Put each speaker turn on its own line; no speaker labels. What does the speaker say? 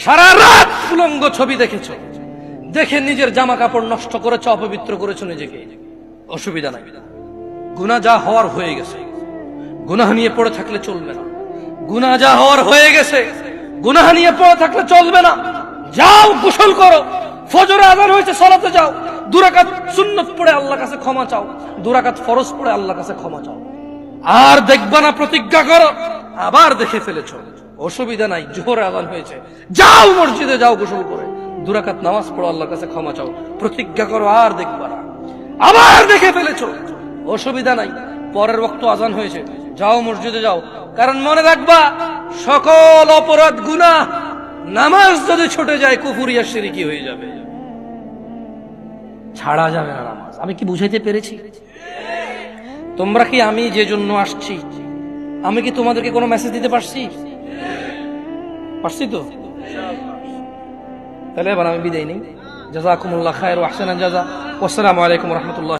সারা রাত উলঙ্গ ছবি দেখেছো, দেখে নিজের জামা কাপড় নষ্ট করেছো, অপবিত্র করেছো নিজেকে, অসুবিধা নাই। গুনাহ যা হওয়ার হয়ে গেছে, গুনাহ নিয়ে পড়ে থাকলে চলবে না। গুনাহ যা হওয়ার হয়ে গেছে, গুনাহ নিয়ে পড়ে থাকলে চলবে না। যাও গোসল করো, ফজর আযান হয়েছে, সালাতে যাও, 2 রাকাত সুন্নাত পড়ে আল্লাহর কাছে ক্ষমা চাও, 2 রাকাত ফরজ পড়ে আল্লাহর কাছে ক্ষমা চাও। আর দেখবা না, প্রতিজ্ঞা করো। আবার দেখে ফেলেছো, অসুবিধা নাই, জোহর আযান হয়েছে, যাও মসজিদে যাও, গোসল করে 2 রাকাত নামাজ পড়ো, আল্লাহর কাছে ক্ষমা চাও, প্রতিজ্ঞা করো, আর দেখবা না। আবার দেখে ফেলেছো, অসুবিধা নাই, পরের ওয়াক্ত আযান হয়েছে, যাও মসজিদে যাও। কারণ মনে রাখবা, সকল অপরাধ গুনাহ নামাজ যদি ছুটে যায় কুফরিয়া শিরকি হয়ে যাবে, ছাড়া যাবে না নামাজ। আমি কি বুঝাইতে পেরেছি? তোমরা কি, আমি যে জন্য আসছি, আমি কি তোমাদেরকে কোনো মেসেজ দিতে পারছি? পারছি তো? তাহলে এবার আমি বিদায় নেই। জাযাকুমুল্লাহ খায়র ওয়া আহসানাল জাযা। ওয়াসসালামু আলাইকুম ওয়া রাহমাতুল্লাহ।